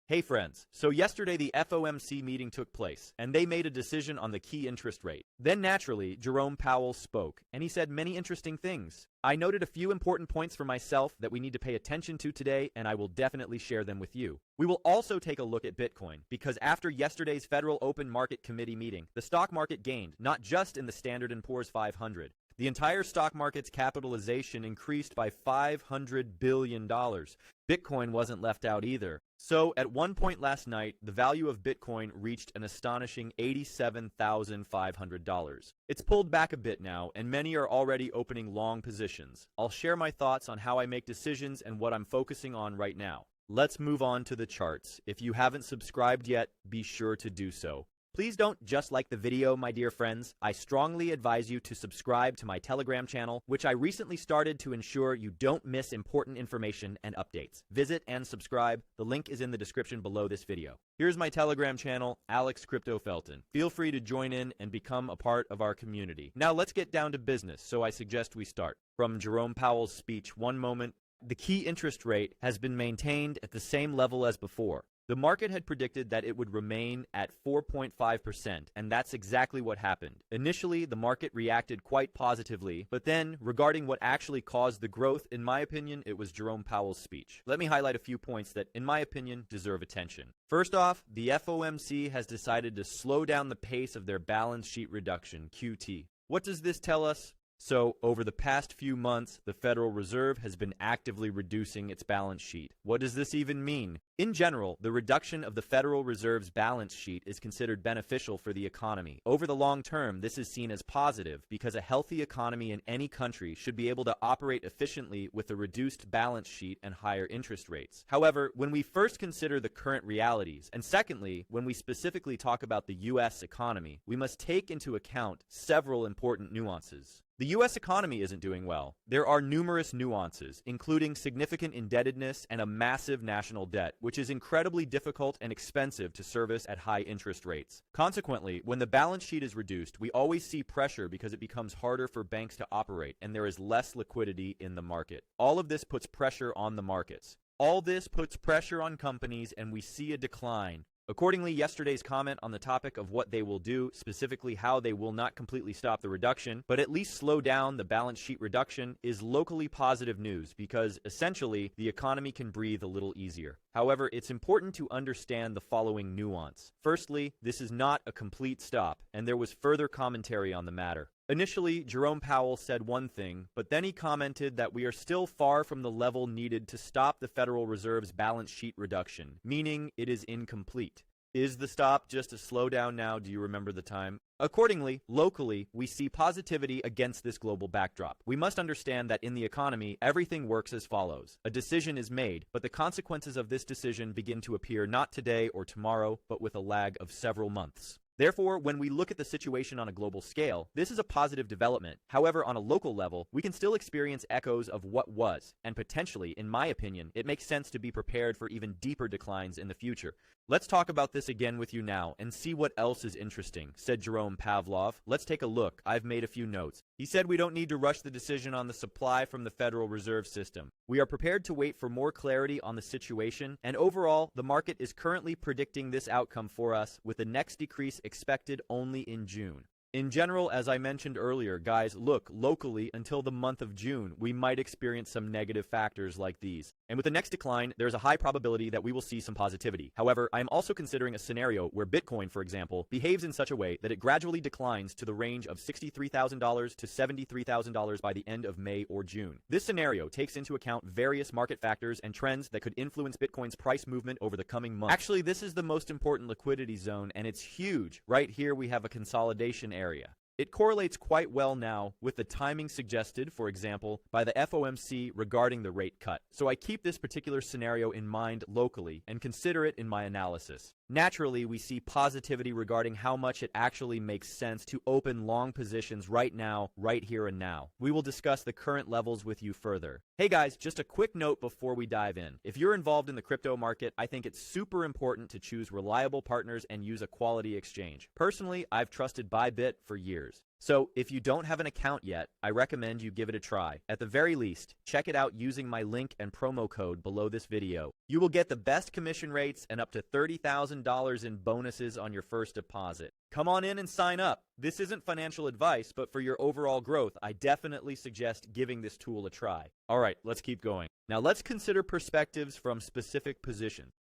Hey friends, so yesterday the FOMC meeting took place, and they made a decision on the key interest rate. Then naturally, Jerome Powell spoke, and he said many interesting things. I noted a few important points for myself that we need to pay attention to today, and I will definitely share them with you. We will also take a look at Bitcoin, because after yesterday's Federal Open Market Committee meeting, the stock market gained, not just in the Standard & Poor's 500. The entire stock market's capitalization increased by $500 billion. Bitcoin wasn't left out either. So, at one point last night, the value of Bitcoin reached an astonishing $87,500. It's pulled back a bit now, and many are already opening long positions. I'll share my thoughts on how I make decisions and what I'm focusing on right now. Let's move on to the charts. If you haven't subscribed yet, be sure to do so. Please don't just like the video, my dear friends. I strongly advise you to subscribe to my Telegram channel, which I recently started to ensure you don't miss important information and updates. Visit and subscribe. The link is in the description below this video. Here's my Telegram channel, Alex Crypto Felton. Feel free to join in and become a part of our community. Now let's get down to business, so I suggest we start. From Jerome Powell's speech, one moment. The key interest rate has been maintained at the same level as before. The market had predicted that it would remain at 4.5%, and that's exactly what happened. Initially, the market reacted quite positively, but then, regarding what actually caused the growth, in my opinion, it was Jerome Powell's speech. Let me highlight a few points that, in my opinion, deserve attention. First off, the FOMC has decided to slow down the pace of their balance sheet reduction, QT. What does this tell us? So, over the past few months, the Federal Reserve has been actively reducing its balance sheet. What does this even mean? In general, the reduction of the Federal Reserve's balance sheet is considered beneficial for the economy. Over the long term, this is seen as positive because a healthy economy in any country should be able to operate efficiently with a reduced balance sheet and higher interest rates. However, when we first consider the current realities, and secondly, when we specifically talk about the U.S. economy, we must take into account several important nuances. The U.S. economy isn't doing well. There are numerous nuances, including significant indebtedness and a massive national debt, which is incredibly difficult and expensive to service at high interest rates. Consequently, when the balance sheet is reduced, we always see pressure because it becomes harder for banks to operate and there is less liquidity in the market. All of this puts pressure on the markets. All this puts pressure on companies and we see a decline. Accordingly, yesterday's comment on the topic of what they will do, specifically how they will not completely stop the reduction, but at least slow down the balance sheet reduction, is locally positive news because, essentially, the economy can breathe a little easier. However, it's important to understand the following nuance. Firstly, this is not a complete stop, and there was further commentary on the matter. Initially, Jerome Powell said one thing, but then he commented that we are still far from the level needed to stop the Federal Reserve's balance sheet reduction, meaning it is incomplete. Is the stop just a slowdown now? Do you remember the time? Accordingly, locally, we see positivity against this global backdrop. We must understand that in the economy, everything works as follows. A decision is made, but the consequences of this decision begin to appear not today or tomorrow, but with a lag of several months. Therefore, when we look at the situation on a global scale, this is a positive development. However, on a local level, we can still experience echoes of what was, and potentially, in my opinion, it makes sense to be prepared for even deeper declines in the future. Let's talk about this again with you now and see what else is interesting, said Jerome Powell. Let's take a look. I've made a few notes. He said we don't need to rush the decision on the supply from the Federal Reserve System. We are prepared to wait for more clarity on the situation, and overall, the market is currently predicting this outcome for us, with the next decrease expected only in June. In general, as I mentioned earlier, guys, look, locally, until the month of June, we might experience some negative factors like these. And with the next decline, there's a high probability that we will see some positivity. However, I am also considering a scenario where Bitcoin, for example, behaves in such a way that it gradually declines to the range of $63,000 to $73,000 by the end of May or June. This scenario takes into account various market factors and trends that could influence Bitcoin's price movement over the coming months. Actually, this is the most important liquidity zone, and it's huge. Right here, we have a consolidation area. It correlates quite well now with the timing suggested, for example, by the FOMC regarding the rate cut. So I keep this particular scenario in mind locally and consider it in my analysis. Naturally, we see positivity regarding how much it actually makes sense to open long positions right now, right here and now. We will discuss the current levels with you further. Hey guys, just a quick note before we dive in. If you're involved in the crypto market, I think it's super important to choose reliable partners and use a quality exchange. Personally, I've trusted Bybit for years. So if you don't have an account yet, I recommend you give it a try. At the very least, check it out using my link and promo code below this video. You will get the best commission rates and up to $30,000 in bonuses on your first deposit. Come on in and sign up. This isn't financial advice, but for your overall growth, I definitely suggest giving this tool a try. All right, let's keep going. Now let's consider perspectives from specific positions.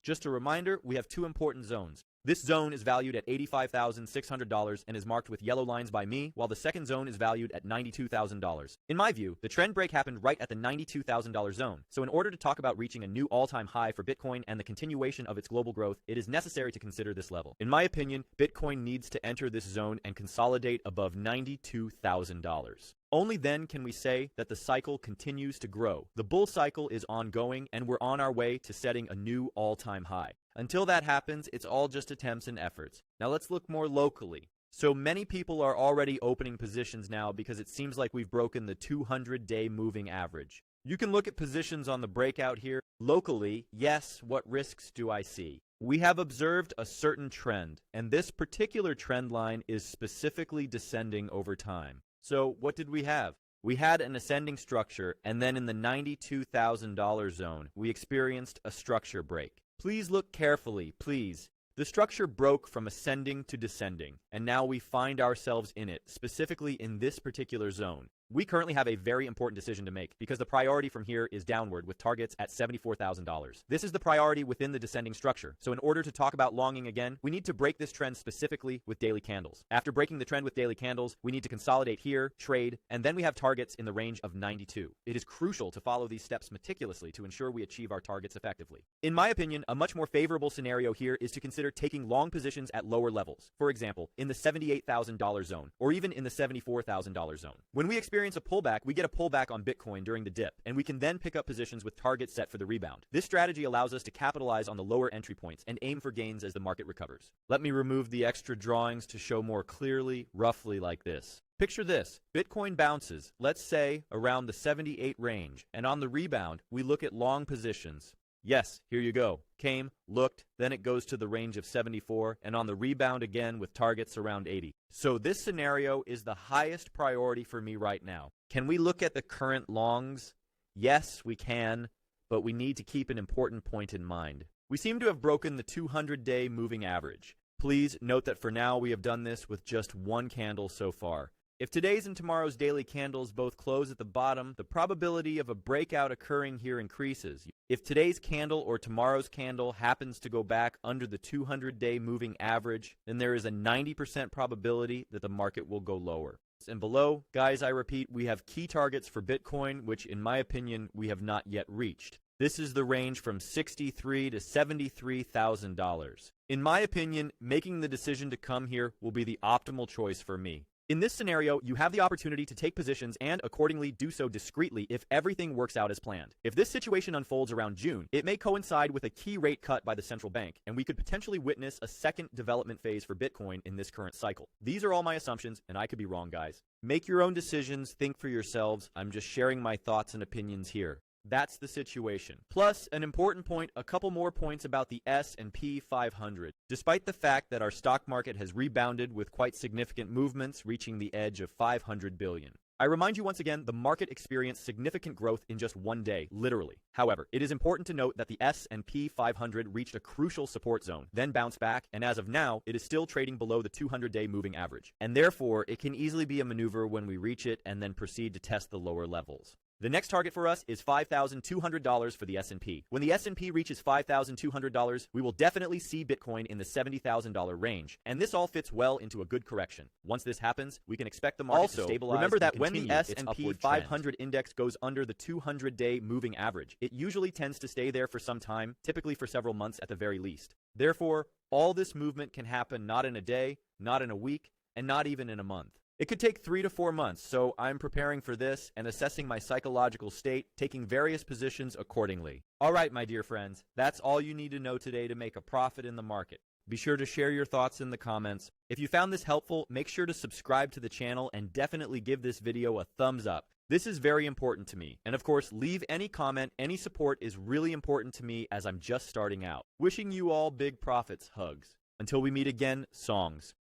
Just a reminder, we have two important zones. This zone is valued at $85,600 and is marked with yellow lines by me, while the second zone is valued at $92,000. In my view, the trend break happened right at the $92,000 zone. So in order to talk about reaching a new all-time high for Bitcoin and the continuation of its global growth, it is necessary to consider this level. In my opinion, Bitcoin needs to enter this zone and consolidate above $92,000. Only then can we say that the cycle continues to grow. The bull cycle is ongoing and we're on our way to setting a new all-time high. Until that happens, it's all just attempts and efforts. Now let's look more locally. So many people are already opening positions now because it seems like we've broken the 200-day moving average. You can look at positions on the breakout here. Locally, yes, what risks do I see? We have observed a certain trend, and this particular trend line is specifically descending over time. So what did we have? We had an ascending structure, and then in the $92,000 zone, we experienced a structure break. Please look carefully, please. The structure broke from ascending to descending, and now we find ourselves in it, specifically in this particular zone. We currently have a very important decision to make because the priority from here is downward with targets at $74,000. This is the priority within the descending structure. So in order to talk about longing again, we need to break this trend specifically with daily candles. After breaking the trend with daily candles, we need to consolidate here, trade, and then we have targets in the range of 92. It is crucial to follow these steps meticulously to ensure we achieve our targets effectively. In my opinion, a much more favorable scenario here is to consider taking long positions at lower levels. For example, in the $78,000 zone, or even in the $74,000 zone. When we experience a pullback, we get a pullback on Bitcoin during the dip, and we can then pick up positions with targets set for the rebound. This strategy allows us to capitalize on the lower entry points and aim for gains as the market recovers. Let me remove the extra drawings to show more clearly, roughly like this. Picture this. Bitcoin bounces, let's say, around the 78 range, and on the rebound, we look at long positions. Yes, here you go. Came, looked, then it goes to the range of 74, and on the rebound again with targets around 80. So this scenario is the highest priority for me right now. Can we look at the current longs? Yes, we can, but we need to keep an important point in mind. We seem to have broken the 200-day moving average. Please note that for now we have done this with just one candle so far. If today's and tomorrow's daily candles both close at the bottom, the probability of a breakout occurring here increases. If today's candle or tomorrow's candle happens to go back under the 200-day moving average, then there is a 90% probability that the market will go lower. And below, guys, I repeat, we have key targets for Bitcoin, which in my opinion, we have not yet reached. This is the range from $63,000 to $73,000. In my opinion, making the decision to come here will be the optimal choice for me. In this scenario, you have the opportunity to take positions and accordingly do so discreetly if everything works out as planned. If this situation unfolds around June, it may coincide with a key rate cut by the central bank, and we could potentially witness a second development phase for Bitcoin in this current cycle. These are all my assumptions, and I could be wrong, guys. Make your own decisions, think for yourselves. I'm just sharing my thoughts and opinions here. That's the situation. Plus, an important point, a couple more points about the S&P 500. Despite the fact that our stock market has rebounded with quite significant movements reaching the edge of 500 billion. I remind you once again, the market experienced significant growth in just one day, literally. However, it is important to note that the S&P 500 reached a crucial support zone, then bounced back, and as of now, it is still trading below the 200-day moving average. And therefore, it can easily be a maneuver when we reach it and then proceed to test the lower levels. The next target for us is $5,200 for the S&P. When the S&P reaches $5,200, we will definitely see Bitcoin in the $70,000 range, and this all fits well into a good correction. Once this happens, we can expect the market to stabilize. Remember that when the S&P 500 index goes under the 200-day moving average, it usually tends to stay there for some time, typically for several months at the very least. Therefore, all this movement can happen not in a day, not in a week, and not even in a month. It could take 3 to 4 months, so I'm preparing for this and assessing my psychological state, taking various positions accordingly. All right, my dear friends, that's all you need to know today to make a profit in the market. Be sure to share your thoughts in the comments. If you found this helpful, make sure to subscribe to the channel and definitely give this video a thumbs up. This is very important to me. And of course, leave any comment, any support is really important to me as I'm just starting out. Wishing you all big profits, hugs. Until we meet again, songs.